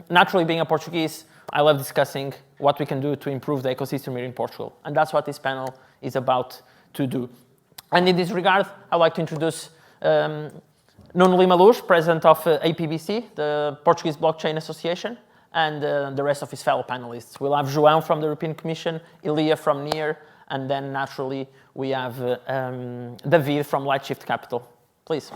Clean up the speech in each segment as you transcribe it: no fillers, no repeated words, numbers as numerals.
naturally, being a Portuguese, I love discussing what we can do to improve the ecosystem here in Portugal. And that's what this panel is about to do. And in this regard, I'd like to introduce Nuno Lima, president of APBC, the Portuguese Blockchain Association, and the rest of his fellow panelists. We'll have João from the European Commission, Illia from NIR, and then naturally we have David from Lightshift Capital. Please.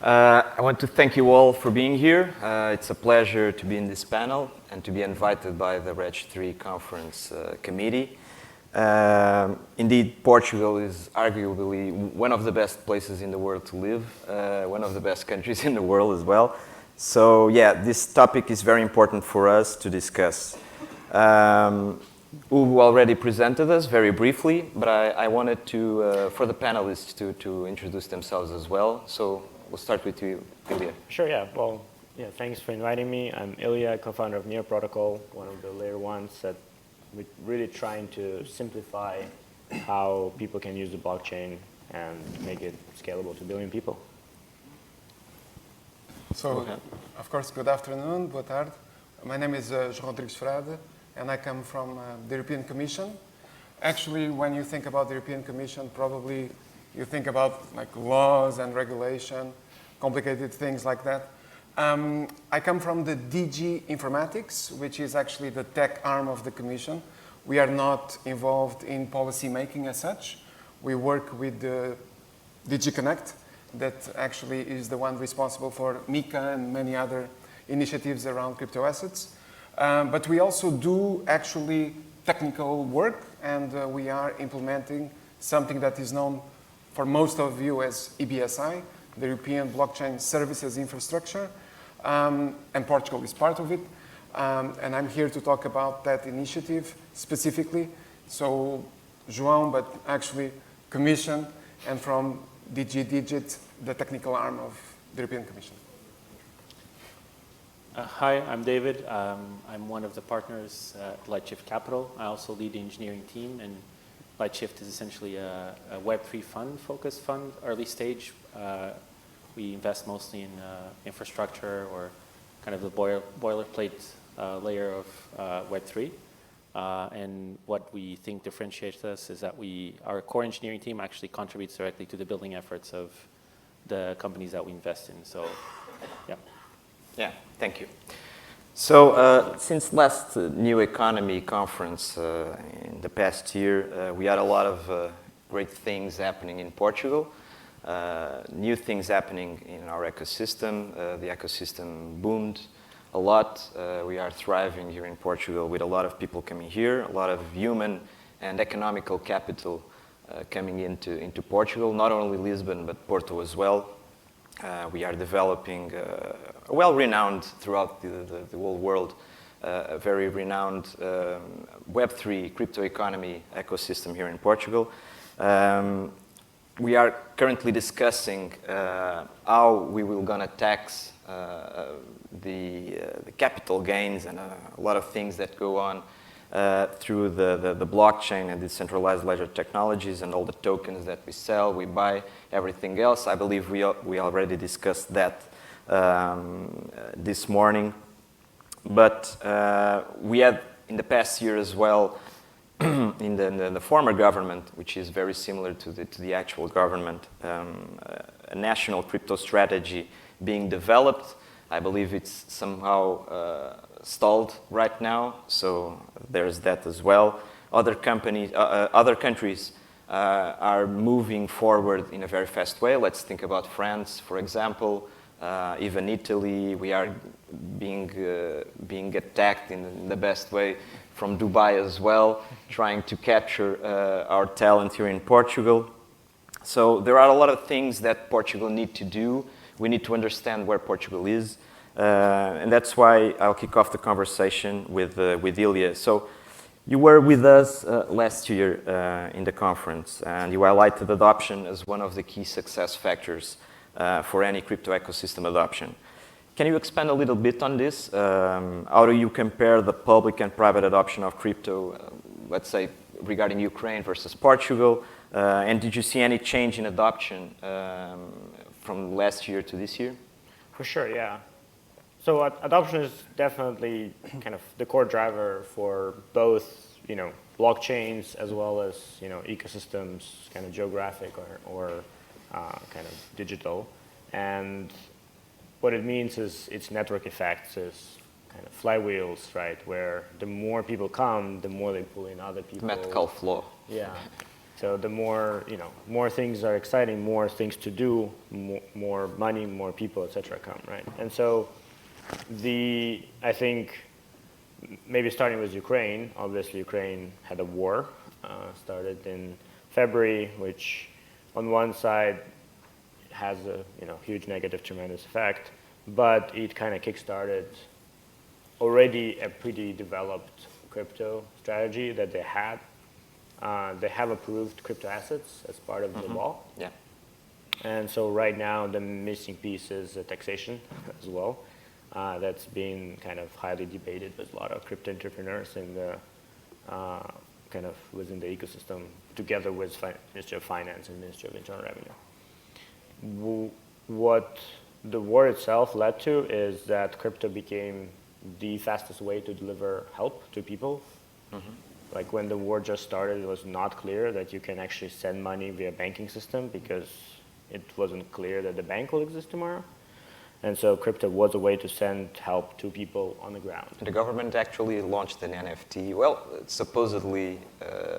I want to thank you all for being here. It's a pleasure to be in this panel and to be invited by the Reg3 Conference committee. Indeed, Portugal is arguably one of the best places in the world to live, one of the best countries in the world as well. So yeah, this topic is very important for us to discuss. Hugo already presented us very briefly, but I wanted to, for the panelists to introduce themselves as well. So we'll start with you, Illia. Sure, yeah. Well, yeah, thanks for inviting me. I'm Illia, co-founder of NIR Protocol, one of the layer ones that we're really trying to simplify how people can use the blockchain and make it scalable to a billion people. So, of course, good afternoon, boa tarde. My name is João Rodrigues Frade, and I come from the European Commission. Actually, when you think about the European Commission, probably you think about like laws and regulation, complicated things like that. I come from the DG Informatics, which is actually the tech arm of the Commission. We are not involved in policy making as such. We work with the DG Connect, that actually is the one responsible for MiCA and many other initiatives around crypto assets. But we also do actually technical work, and we are implementing something that is known for most of you as EBSI, the European Blockchain Services Infrastructure, and Portugal is part of it. And I'm here to talk about that initiative specifically. So João, but actually Commission, and from DG Digit, the technical arm of the European Commission. Hi, I'm David. I'm one of the partners at Lightshift Capital. I also lead the engineering team, and Lightshift is essentially a Web3 focused fund, early stage. We invest mostly in infrastructure or kind of the boilerplate layer of Web3. And what we think differentiates us is that our core engineering team actually contributes directly to the building efforts of the companies that we invest in. So, yeah. Yeah, thank you. So since last New Economy Conference in the past year, we had a lot of great things happening in Portugal, new things happening in our ecosystem. The ecosystem boomed a lot. We are thriving here in Portugal with a lot of people coming here, a lot of human and economical capital coming into Portugal, not only Lisbon, but Porto as well. We are developing a well-renowned throughout the whole world, a very renowned Web3 crypto economy ecosystem here in Portugal. We are currently discussing how we will gonna tax the capital gains and a lot of things that go on through the blockchain and decentralized ledger technologies and all the tokens that we sell, we buy, everything else. I believe we already discussed that this morning. But we had in the past year as well, in the former government, which is very similar to the actual government, a national crypto strategy being developed. I believe it's somehow stalled right now, so there's that as well. Other countries are moving forward in a very fast way. Let's think about France, for example. Even Italy, we are being attacked in the best way from Dubai as well, trying to capture our talent here in Portugal. So there are a lot of things that Portugal need to do. We need to understand where Portugal is. And that's why I'll kick off the conversation with Illia. So you were with us last year in the conference, and you highlighted adoption as one of the key success factors for any crypto ecosystem adoption. Can you expand a little bit on this? How do you compare the public and private adoption of crypto, let's say, regarding Ukraine versus Portugal? And did you see any change in adoption from last year to this year? For sure, yeah. So adoption is definitely kind of the core driver for both, blockchains as well as, ecosystems, kind of geographic or kind of digital. And what it means is it's network effects, is kind of flywheels, right? Where the more people come, the more they pull in other people. Mathematical flow. Yeah. So the more, more things are exciting, more things to do, more money, more people, et cetera, come, right? And so I think maybe starting with Ukraine, obviously Ukraine had a war, started in February, which on one side has a huge negative, tremendous effect, but it kind of kickstarted already a pretty developed crypto strategy that they had. They have approved crypto assets as part of the law. Yeah. And so right now the missing piece is taxation as well. That's been kind of highly debated with a lot of crypto entrepreneurs in the kind of within the ecosystem, together with Ministry of Finance and Ministry of Internal Revenue. What the war itself led to is that crypto became the fastest way to deliver help to people. Like when the war just started, it was not clear that you can actually send money via banking system because it wasn't clear that the bank will exist tomorrow. And so crypto was a way to send help to people on the ground. The government actually launched an NFT. Well, supposedly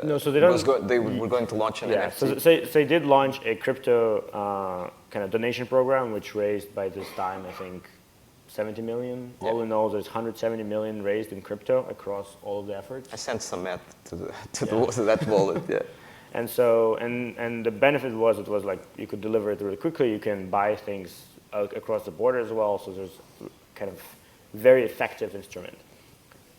no, so they were going to launch an NFT. So they did launch a crypto kind of donation program, which raised by this time, I think, 70 million. Yeah. All in all, there's 170 million raised in crypto across all of the efforts. I sent some math to that wallet. Yeah. And so, and the benefit was, it was like you could deliver it really quickly. You can buy things across the border as well. So there's kind of very effective instrument.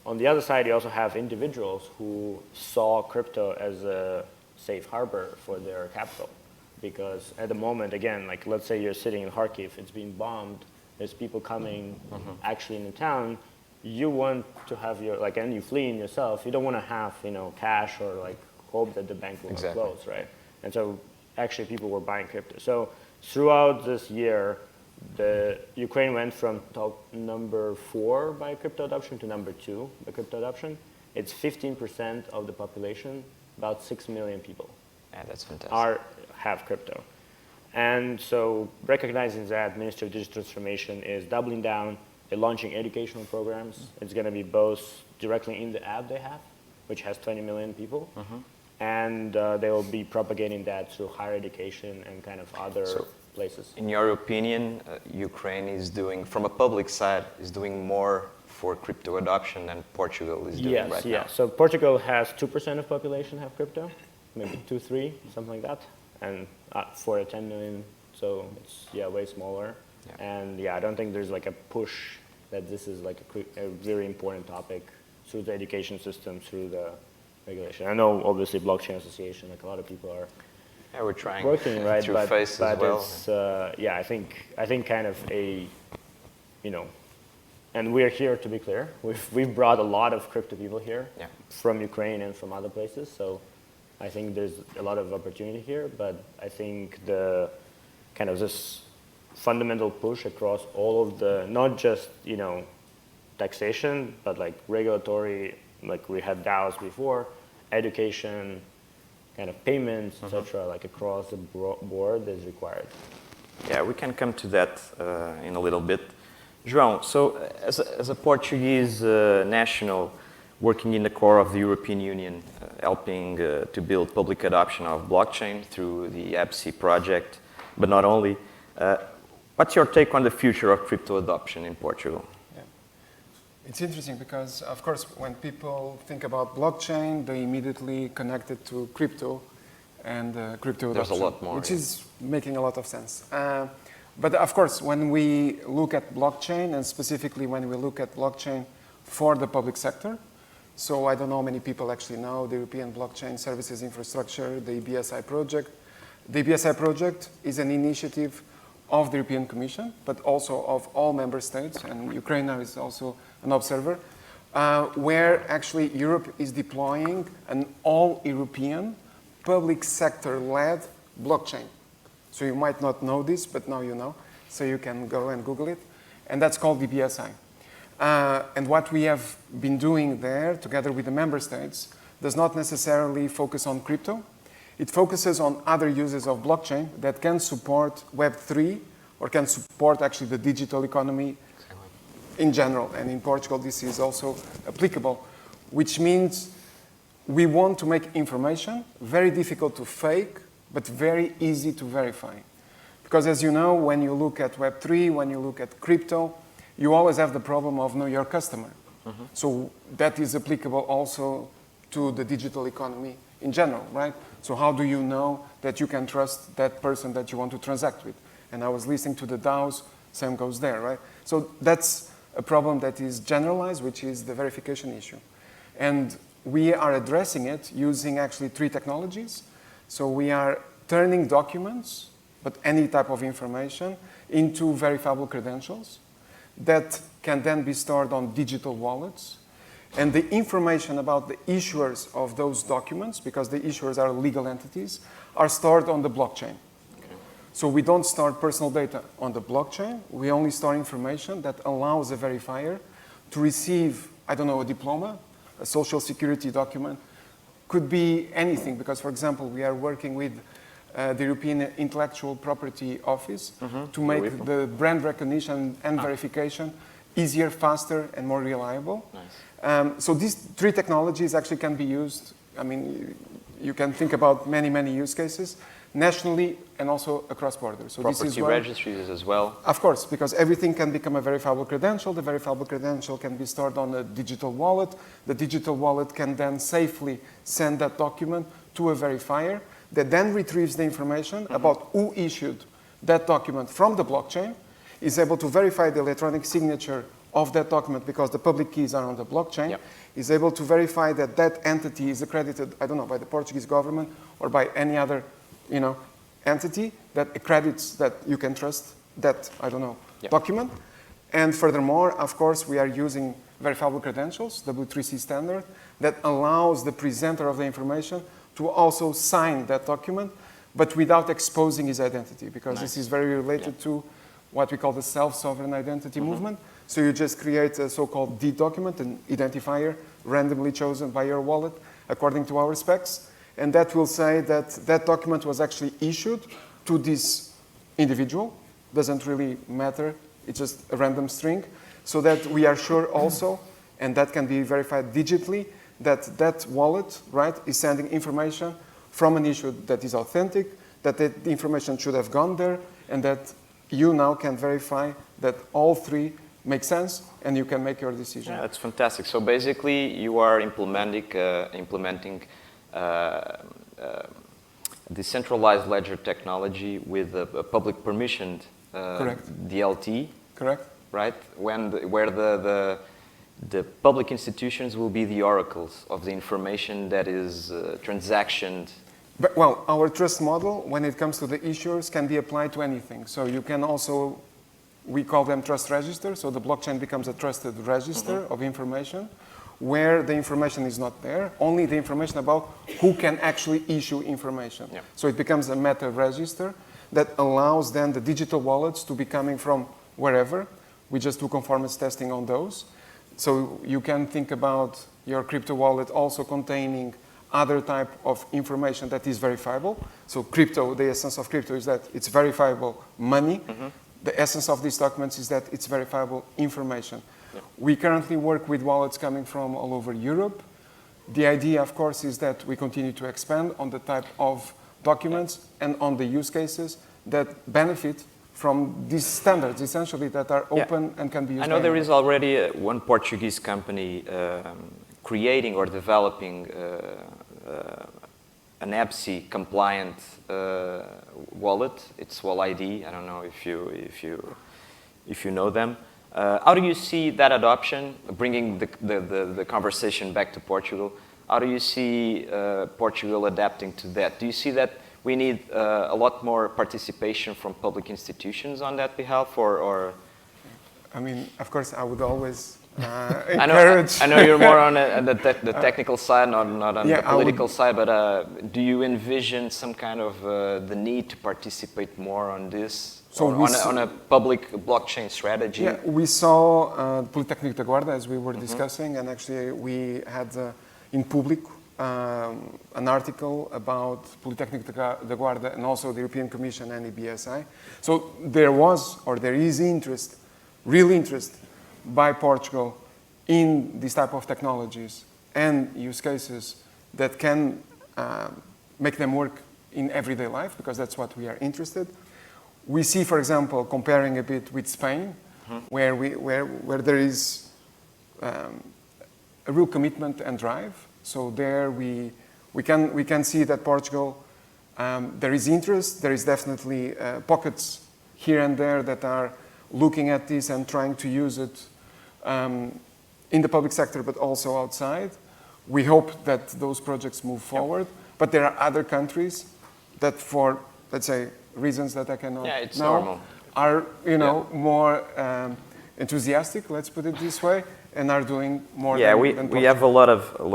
On the other side, you also have individuals who saw crypto as a safe harbor for their capital. Because at the moment, again, like let's say you're sitting in Kharkiv, it's being bombed. There's people coming actually in the town. You want to have your, like, and you flee in yourself. You don't want to have, cash or like hope that the bank will close, right? And so actually people were buying crypto. So throughout this year, the Ukraine went from top number 4 by crypto adoption to number 2 by crypto adoption. It's 15% of the population, about 6 million people. Yeah, that's fantastic. Have crypto. And so recognizing that, Ministry of Digital Transformation is doubling down. They're launching educational programs. It's going to be both directly in the app they have, which has 20 million people, and they will be propagating that through higher education and kind of other places. In your opinion, Ukraine is doing, from a public side, is doing more for crypto adoption than Portugal is doing right now? Yes. So Portugal has 2% of population have crypto, maybe 2, 3, something like that. And 4 to 10 million, so it's way smaller. Yeah. And I don't think there's like a push that this is like a very important topic through the education system, through the regulation. I know obviously Blockchain Association, like a lot of people are we're trying working, right? Through FACE as well. It's, I think kind of a, and we're here to be clear. We've brought a lot of crypto people here from Ukraine and from other places, so I think there's a lot of opportunity here, but I think the kind of this fundamental push across all of the, not just, taxation, but like regulatory, like we had DAOs before, education, kind of payments, etc., like across the board is required. Yeah, we can come to that in a little bit. João, so as a Portuguese national, working in the core of the European Union, helping to build public adoption of blockchain through the APBC project, but not only. What's your take on the future of crypto adoption in Portugal? Yeah. It's interesting because, of course, when people think about blockchain, they immediately connect it to crypto and crypto adoption. There's a lot more. Which is making a lot of sense. But of course, when we look at blockchain, and specifically when we look at blockchain for the public sector, so I don't know how many people actually know the European Blockchain Services Infrastructure, the EBSI project. The EBSI project is an initiative of the European Commission, but also of all member states, and Ukraine now is also an observer, where actually Europe is deploying an all-European public sector-led blockchain. So you might not know this, but now you know. So you can go and Google it. And that's called the BSI. And what we have been doing there, together with the member states, does not necessarily focus on crypto. It focuses on other uses of blockchain that can support Web3 or can support actually the digital economy in general. And in Portugal, this is also applicable, which means we want to make information very difficult to fake, but very easy to verify. Because as you know, when you look at Web3, when you look at crypto, you always have the problem of know your customer. So that is applicable also to the digital economy in general, right? So how do you know that you can trust that person that you want to transact with? And I was listening to the DAOs, same goes there, right? So that's a problem that is generalized, which is the verification issue. And we are addressing it using actually 3 technologies. So we are turning documents, but any type of information, into verifiable credentials that can then be stored on digital wallets. And the information about the issuers of those documents, because the issuers are legal entities, are stored on the blockchain. Okay. So we don't store personal data on the blockchain. We only store information that allows a verifier to receive, I don't know, a diploma, a social security document. Could be anything, because, for example, we are working with the European Intellectual Property Office to make the brand recognition and verification easier, faster, and more reliable. Nice. So these 3 technologies actually can be used. I mean, you can think about many, many use cases nationally and also across borders. So property this is where, registries as well. Of course, because everything can become a verifiable credential. The verifiable credential can be stored on a digital wallet. The digital wallet can then safely send that document to a verifier that then retrieves the information about who issued that document from the blockchain, is able to verify the electronic signature of that document because the public keys are on the blockchain, is able to verify that that entity is accredited, I don't know, by the Portuguese government or by any other, entity that accredits that you can trust that, I don't know, document. And furthermore, of course, we are using verifiable credentials, W3C standard, that allows the presenter of the information to also sign that document, but without exposing his identity, because this is very related to what we call the self-sovereign identity movement. So you just create a so-called D document, an identifier randomly chosen by your wallet according to our specs, and that will say that that document was actually issued to this individual. Doesn't really matter, it's just a random string, so that we are sure also, and that can be verified digitally, that that wallet, right, is sending information from an issue that is authentic, that the information should have gone there, and that you now can verify that all 3 make sense, and you can make your decision. Yeah, that's fantastic. So basically, you are implementing decentralized ledger technology with a public permissioned DLT. Correct. Right, where the public institutions will be the oracles of the information that is transactioned. But, well, our trust model, when it comes to the issuers, can be applied to anything. So you can also, we call them trust registers, so the blockchain becomes a trusted register of information, where the information is not there, only the information about who can actually issue information. Yeah. So it becomes a meta register that allows then the digital wallets to be coming from wherever. We just do conformance testing on those. So you can think about your crypto wallet also containing other type of information that is verifiable. So crypto, the essence of crypto is that it's verifiable money. The essence of these documents is that it's verifiable information. Yeah. We currently work with wallets coming from all over Europe. The idea, of course, is that we continue to expand on the type of documents and on the use cases that benefit from these standards, essentially, that are open and can be used. I know there is already one Portuguese company creating or developing an APBC compliant wallet. It's WallID. I don't know if you know them. How do you see that adoption, bringing the conversation back to Portugal? How do you see Portugal adapting to that? Do you see that we need a lot more participation from public institutions on that behalf, or I mean, of course, I would always I know you're more on the technical side, not on yeah, the political side, but do you envision some kind of the need to participate more on this, So on a public blockchain strategy? Yeah, we saw Politecnico da Guarda, as we were discussing, and actually we had in public an article about Politecnico da Guarda and also the European Commission and EBSI. So there was, or there is interest, real interest by Portugal in this type of technologies and use cases that can make them work in everyday life, because that's what we are interested. We see, for example, comparing a bit with Spain, where there is a real commitment and drive. So there we can see that Portugal, there is interest. There is definitely pockets here and there that are looking at this and trying to use it in the public sector, but also outside. We hope that those projects move forward. But there are other countries that, for, let's say, reasons that I cannot know, are more enthusiastic, let's put it this way, and are doing more than we have a lot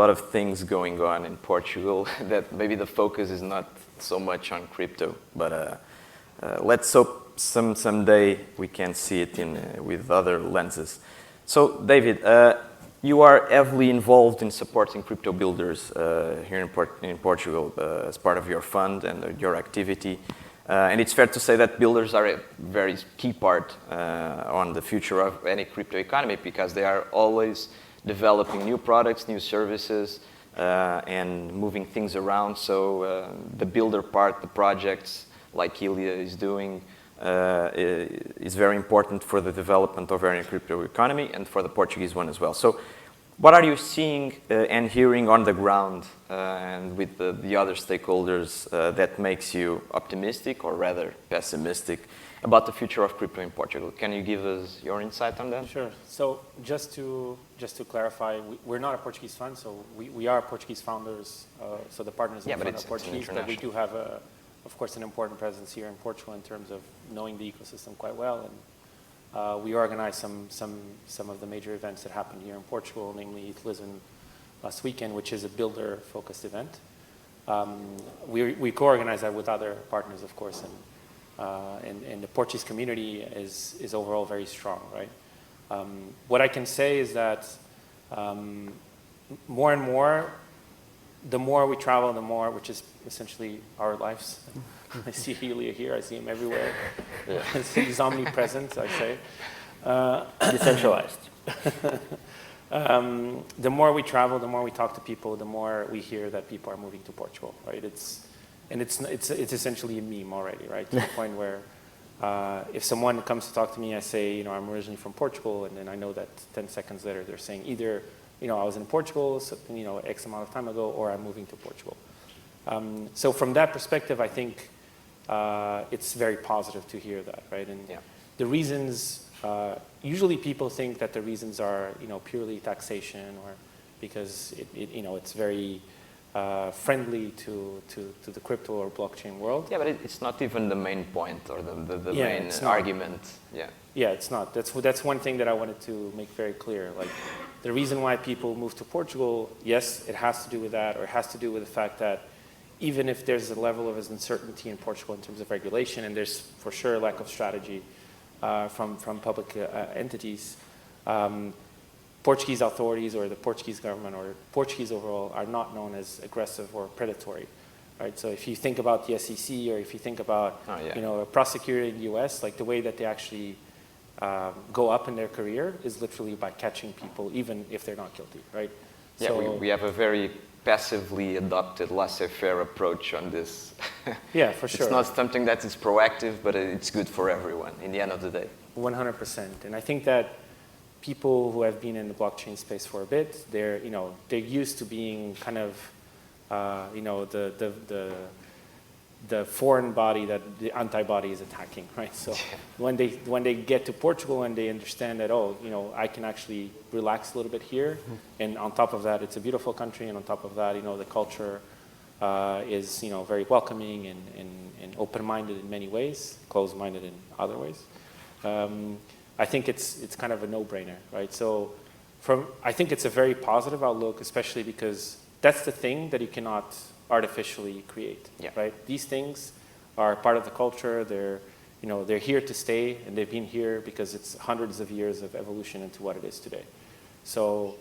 of things going on in Portugal that maybe the focus is not so much on crypto, but let's hope someday we can see it with other lenses. So David, you are heavily involved in supporting crypto builders here in Portugal as part of your fund and your activity. And it's fair to say that builders are a very key part on the future of any crypto economy, because they are always developing new products, new services, and moving things around. So the builder part, the projects like Illia is doing, is very important for the development of any crypto economy and for the Portuguese one as well. So what are you seeing and hearing on the ground and with the other stakeholders that makes you optimistic, or rather pessimistic, about the future of crypto in Portugal? Can you give us your insight on that? Sure. So just to clarify, we're not a Portuguese fund, so we are Portuguese founders. So the partners in the fund are Portuguese, but we do have, of course, an important presence here in Portugal in terms of knowing the ecosystem quite well. And we organized some of the major events that happened here in Portugal, namely Lisbon last weekend, which is a builder-focused event. We co-organize that with other partners, of course, and the Portuguese community is overall very strong, right? What I can say is that more and more, the more we travel, the more, which is essentially our lives. I see Illia here, I see him everywhere. Yeah. He's omnipresent, I say. Decentralized. The more we travel, the more we talk to people, the more we hear that people are moving to Portugal, right? It's essentially a meme already, right? To the point where if someone comes to talk to me, I say, I'm originally from Portugal, and then I know that 10 seconds later they're saying either, I was in Portugal, X amount of time ago, or I'm moving to Portugal. So from that perspective, I think it's very positive to hear that, right? And the reasons, usually people think that the reasons are, purely taxation, or because it's very friendly to the crypto or blockchain world. Yeah, but it's not even the main point or the main argument. Yeah, it's not. That's one thing that I wanted to make very clear. Like, the reason why people move to Portugal, yes, it has to do with that, or it has to do with the fact that even if there's a level of uncertainty in Portugal in terms of regulation, and there's for sure a lack of strategy from public entities, Portuguese authorities or the Portuguese government or Portuguese overall are not known as aggressive or predatory, right? So if you think about the SEC, or if you think about a prosecutor in the US, like the way that they actually go up in their career is literally by catching people, even if they're not guilty, right? Yeah, so we have a very passively adopted laissez-faire approach on this. Yeah, for sure. It's not something that is proactive, but it's good for everyone in the end of the day. 100%. And I think that people who have been in the blockchain space for a bit, they're used to being kind of, the foreign body that the antibody is attacking, right? So when they get to Portugal and they understand that, I can actually relax a little bit here, and on top of that, it's a beautiful country, and on top of that, the culture is very welcoming and open-minded in many ways, closed-minded in other ways. I think it's kind of a no-brainer, right? So I think it's a very positive outlook, especially because that's the thing that you cannot artificially create, right? These things are part of the culture. They're here to stay, and they've been here because it's hundreds of years of evolution into what it is today. So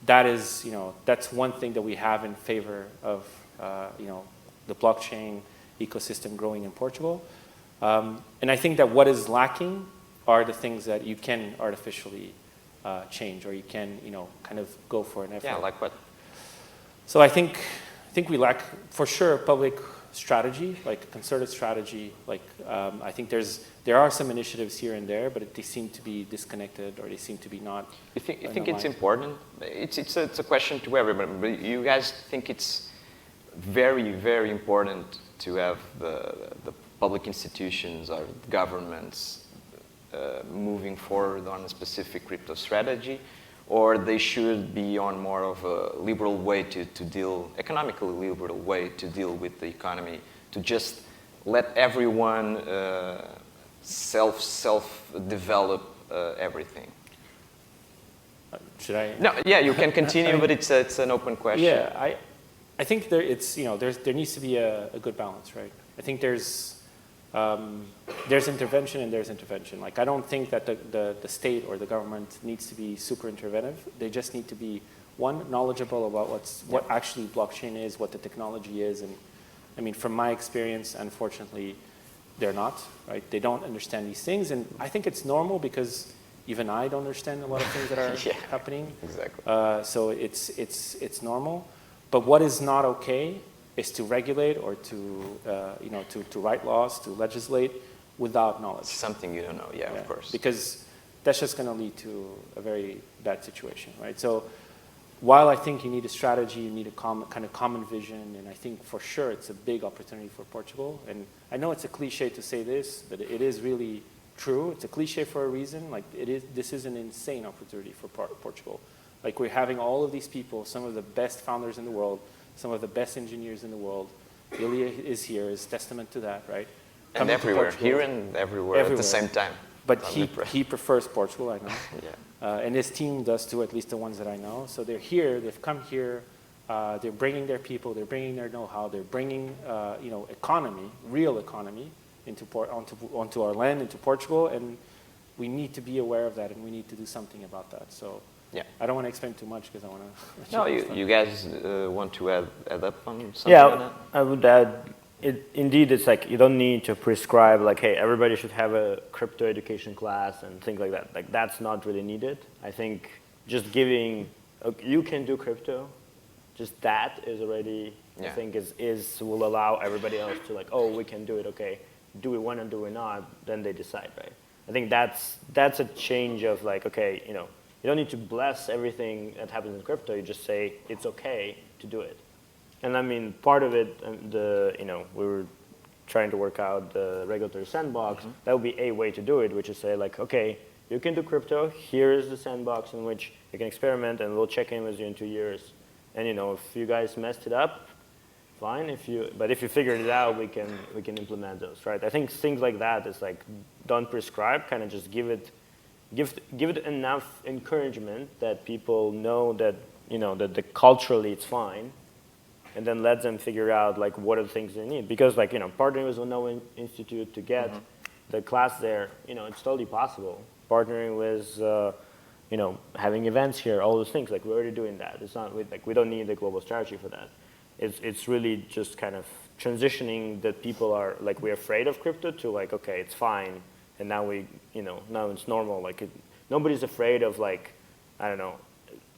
that is, that's one thing that we have in favor of, the blockchain ecosystem growing in Portugal. And I think that what is lacking are the things that you can artificially change, or you can, kind of go for an effort. Yeah, like what? So I think we lack, for sure, public strategy, like a concerted strategy. Like I think there are some initiatives here and there, but they seem to be disconnected, or they seem to be not. You think it's important? It's a question to everybody. But you guys think it's very, very important to have the public institutions or governments moving forward on a specific crypto strategy, or they should be on more of a liberal way to deal, economically liberal way to deal with the economy, to just let everyone self-develop everything? Should I? No, yeah, you can continue, but it's an open question. Yeah, I think there needs to be a good balance, right? I think there's intervention and there's intervention. Like, I don't think that the state or the government needs to be super interventive. They just need to be, one, knowledgeable about what actually blockchain is, what the technology is. And I mean, from my experience, unfortunately, they're not, right? They don't understand these things. And I think it's normal, because even I don't understand a lot of things that are happening. Exactly. So it's normal. But what is not okay is to regulate or to write laws, to legislate without knowledge. Something you don't know, of course. Because that's just going to lead to a very bad situation, right? So while I think you need a strategy, you need a kind of common vision, and I think for sure it's a big opportunity for Portugal. And I know it's a cliche to say this, but it is really true. It's a cliche for a reason. Like, this is an insane opportunity for Portugal. Like, we're having all of these people, some of the best founders in the world, some of the best engineers in the world. Illia is here, is testament to that, right? And everywhere, here and everywhere at the same time. But he prefers Portugal, I know. And his team does too, at least the ones that I know. So they're here, they've come here, they're bringing their people, they're bringing their know-how, they're bringing economy, real economy, onto our land, into Portugal, and we need to be aware of that, and we need to do something about that. So I don't want to explain too much, because I want to. No, you guys want to add up on something? Yeah, on that? I would add. Indeed, it's like you don't need to prescribe like, hey, everybody should have a crypto education class and things like that. Like, that's not really needed. I think just giving, you can do crypto, just that is already, I think will allow everybody else to like, oh, we can do it, okay. Do we want to, do we not? Then they decide, right? I think that's a change of like, okay, you don't need to bless everything that happens in crypto. You just say it's okay to do it. And I mean, part of it, we were trying to work out the regulatory sandbox. That would be a way to do it, which is say like, okay, you can do crypto. Here is the sandbox in which you can experiment, and we'll check in with you in 2 years. And if you guys messed it up, fine. But if you figured it out, we can implement those, right? I think things like that is like, don't prescribe, kind of just give it enough encouragement that people know that that culturally it's fine. And then let them figure out like what are the things they need. Because like, partnering with Nogueira Institute to get the class there, it's totally possible. Partnering with, having events here, all those things, like we're already doing that. It's not like we don't need a global strategy for that. It's really just kind of transitioning that people are like, we're afraid of crypto to like, okay, it's fine. And now now it's normal. Like nobody's afraid of like, I don't know,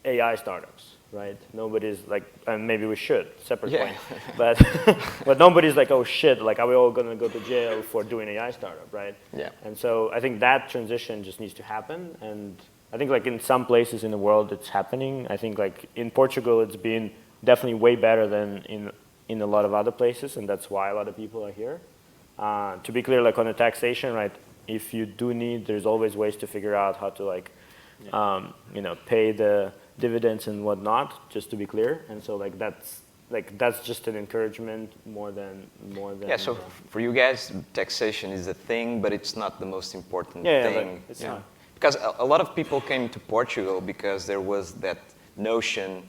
AI startups. Right? Nobody's like, and maybe we should, separate point. But nobody's like, oh shit, like are we all gonna go to jail for doing AI startup, right? Yeah. And so I think that transition just needs to happen. And I think like in some places in the world it's happening. I think like in Portugal it's been definitely way better than in a lot of other places, and that's why a lot of people are here. To be clear, like on the taxation, right? If you do need, there's always ways to figure out how to like, pay the dividends and whatnot, just to be clear. And so like that's like that's just an encouragement more than. Yeah. So for you guys, taxation is a thing, but it's not the most important Yeah, thing. it's Yeah. not. Because a lot of people came to Portugal because there was that notion,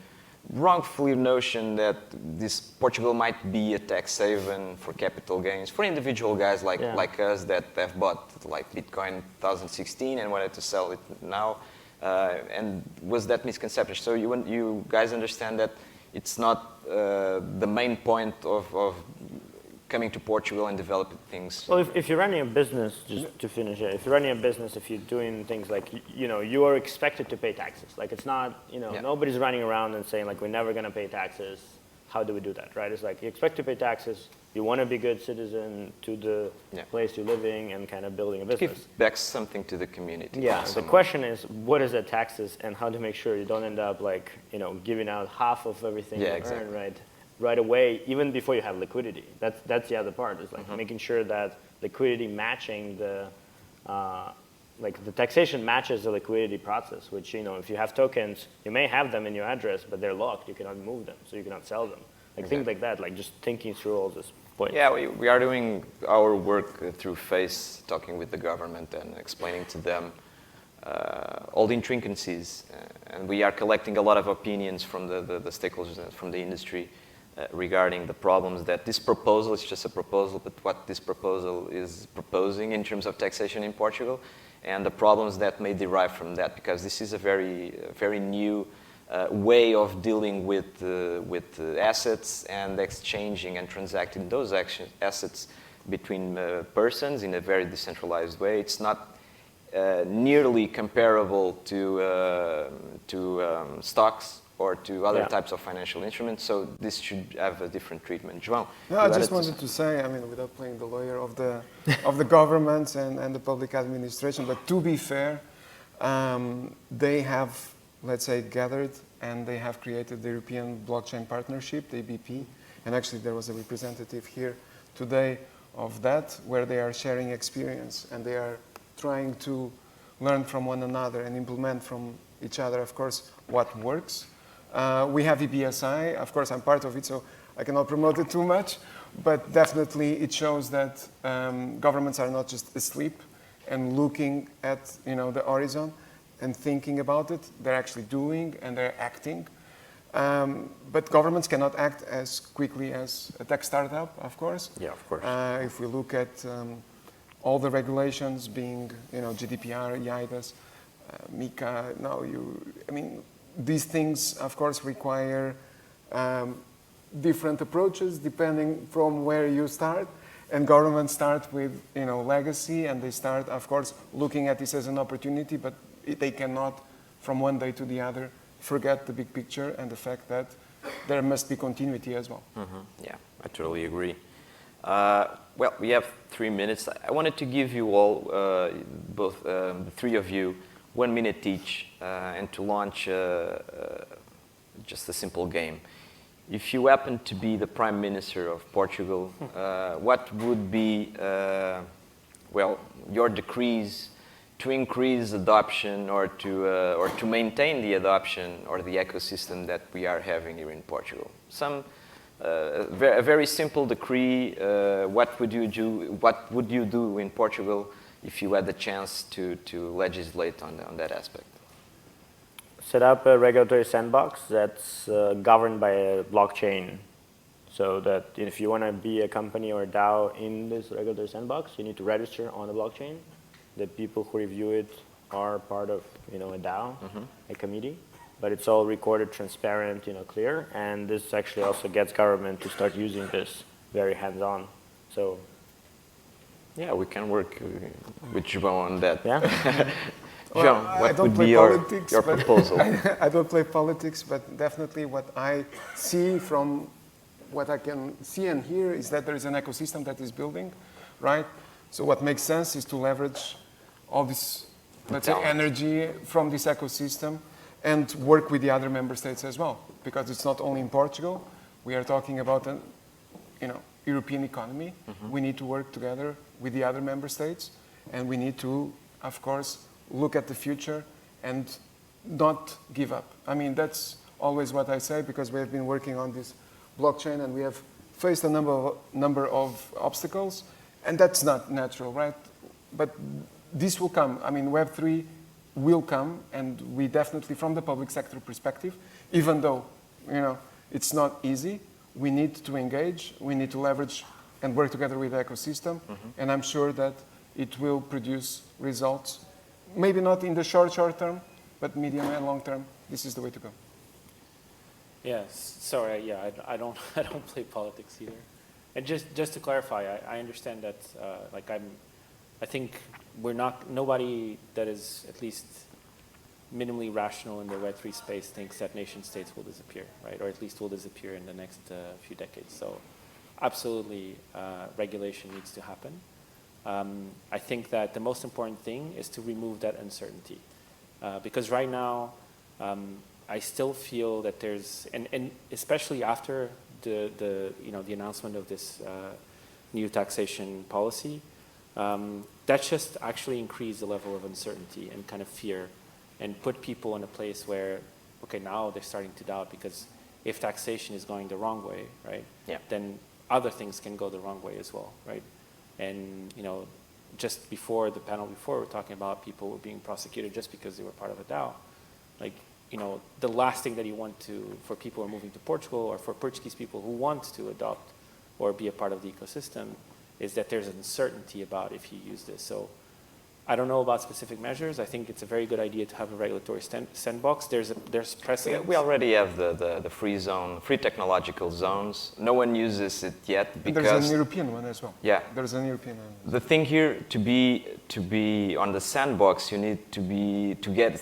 wrongfully notion, that this Portugal might be a tax haven for capital gains for individual guys like us that have bought like Bitcoin in 2016 and wanted to sell it now, and was that misconception. So you guys understand that it's not the main point of coming to Portugal and developing things. Well, if you're running a business, just to finish it, if you're running a business, if you're doing things like, you are expected to pay taxes. Like it's not, nobody's running around and saying like, we're never going to pay taxes. How do we do that, right? It's like you expect to pay taxes. You want to be a good citizen to the place you're living and kind of building a business. Give back something to the community. Yeah, the question is, what is that taxes and how to make sure you don't end up like, giving out half of everything you earn, right away, even before you have liquidity. That's the other part, is like making sure that liquidity matching the taxation matches the liquidity process, which, if you have tokens, you may have them in your address, but they're locked, you cannot move them, so you cannot sell them. Like things like that, like just thinking through all this points. Yeah, we are doing our work through FACE, talking with the government and explaining to them all the intricacies, and we are collecting a lot of opinions from the stakeholders, from the industry, regarding the problems that this proposal is just a proposal, but what this proposal is proposing in terms of taxation in Portugal, and the problems that may derive from that, because this is a very new way of dealing with assets and exchanging and transacting those assets between persons in a very decentralized way. It's not nearly comparable to stocks or to other types of financial instruments, so this should have a different treatment. João? No, I just wanted to say, without playing the lawyer of the governments and the public administration, but to be fair, they have, let's say, gathered and they have created the European Blockchain Partnership, the APBC, and actually there was a representative here today of that, where they are sharing experience and they are trying to learn from one another and implement from each other, of course, what works. We have EBSI, of course I'm part of it, so I cannot promote it too much, but definitely it shows that governments are not just asleep and looking at the horizon and thinking about it. They're actually doing and they're acting. But governments cannot act as quickly as a tech startup, of course. Yeah, of course. If we look at all the regulations being, GDPR, EIDAS, MiCA, these things, of course, require different approaches depending from where you start. And governments start with, legacy, and they start, of course, looking at this as an opportunity, but they cannot, from one day to the other, forget the big picture and the fact that there must be continuity as well. Yeah, I totally agree. Well, we have 3 minutes. I wanted to give you all, both the three of you, 1 minute each, and to launch just a simple game. If you happen to be the Prime Minister of Portugal, what would be, your decrees to increase adoption or to maintain the adoption or the ecosystem that we are having here in Portugal? A very simple decree. What would you do? What would you do in Portugal if you had the chance to legislate on that aspect? Set up a regulatory sandbox that's governed by a blockchain, so that if you want to be a company or a DAO in this regulatory sandbox, you need to register on the blockchain. The people who review it are part of a DAO, a committee, but it's all recorded, transparent, clear, and this actually also gets government to start using this very hands-on. So, yeah, we can work with João on that. Yeah. João, what would be your proposal? I don't play politics, but definitely what I see from what I can see and hear is that there is an ecosystem that is building, right? So what makes sense is to leverage all this, let's say, energy from this ecosystem and work with the other member states as well, because it's not only in Portugal. We are talking about an, European economy. We need to work together with the other member states, and we need to, of course, look at the future and not give up. That's always what I say, because we have been working on this blockchain, and we have faced a number of obstacles, and that's not natural, right? But this will come. I mean, Web3 will come, and we definitely, from the public sector perspective, even though it's not easy, we need to engage, we need to leverage and work together with the ecosystem, and I'm sure that it will produce results, maybe not in the short term, but medium and long term. This is the way to go. Yes, sorry, yeah, I don't play politics either. And just to clarify, I understand that, I think nobody that is at least minimally rational in the Web3 space thinks that nation states will disappear, right? Or at least will disappear in the next few decades. So absolutely, regulation needs to happen. I think that the most important thing is to remove that uncertainty. Because right now, I still feel that there's, and especially after the announcement of this new taxation policy, that's just actually increased the level of uncertainty and kind of fear, and put people in a place where, okay, now they're starting to doubt, because if taxation is going the wrong way, right, then other things can go the wrong way as well, right? And just before the panel before, we're talking about people were being prosecuted just because they were part of a DAO. Like, the last thing that you want for people who are moving to Portugal, or for Portuguese people who want to adopt or be a part of the ecosystem, is that there's uncertainty about if you use this. So I don't know about specific measures. I think it's a very good idea to have a regulatory sandbox. There's precedent. We already have the free technological zones. No one uses it yet because there's an European one as well. Yeah, there's an European one. The thing here, to be on the sandbox, you need to be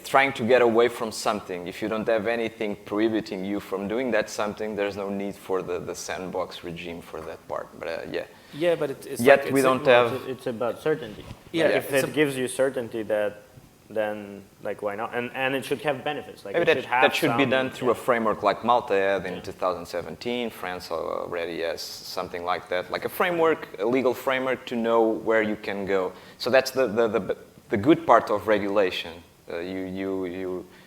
trying to get away from something. If you don't have anything prohibiting you from doing that something, there's no need for the sandbox regime for that part. But yeah. Yeah, but it's yet we don't have. It's about certainty. Yeah, if it gives you certainty, then why not? And it should have benefits. Like that should be done through a framework like Malta had in 2017. France already has something like that, like a framework, a legal framework to know where you can go. So that's the good part of regulation.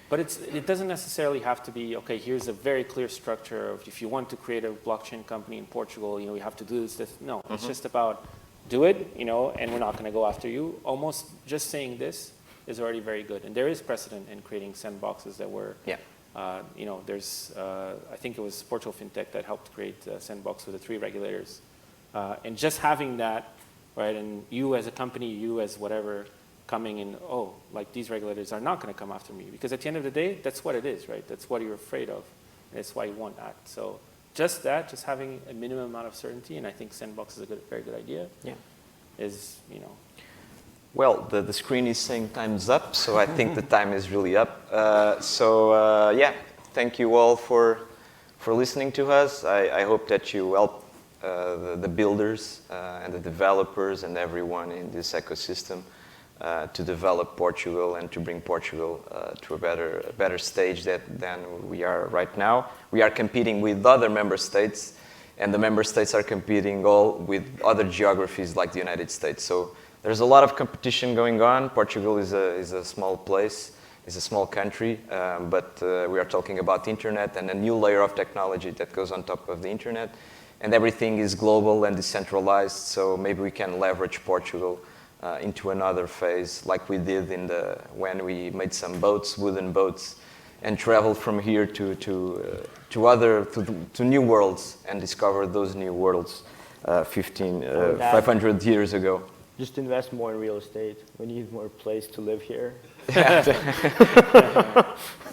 But it doesn't necessarily have to be, okay, here's a very clear structure of if you want to create a blockchain company in Portugal, you have to do this. No, it's just about do it, and we're not going to go after you. Almost just saying this is already very good. And there is precedent in creating sandboxes that were, there's, I think it was Portugal FinTech that helped create a sandbox with the 3 regulators. And just having that, right, and you as a company, you as whatever, coming in, these regulators are not going to come after me. Because at the end of the day, that's what it is, right? That's what you're afraid of. And that's why you won't act. So just having a minimum amount of certainty, and I think sandbox is a very good idea, is, Well, the screen is saying time's up, so I think the time is really up. Thank you all for listening to us. I hope that you help the builders and the developers and everyone in this ecosystem to develop Portugal and to bring Portugal to a better stage than we are right now. We are competing with other member states, and the member states are competing all with other geographies like the United States. So there's a lot of competition going on. Portugal is a small place, is a small country, but we are talking about internet and a new layer of technology that goes on top of the internet, and everything is global and decentralized. So maybe we can leverage Portugal into another phase, like we did when we made some boats, wooden boats, and traveled from here to new worlds and discovered those new worlds 500 years ago. Just invest more in real estate. We need more place to live here.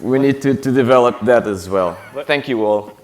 We need to develop that as well. Thank you all.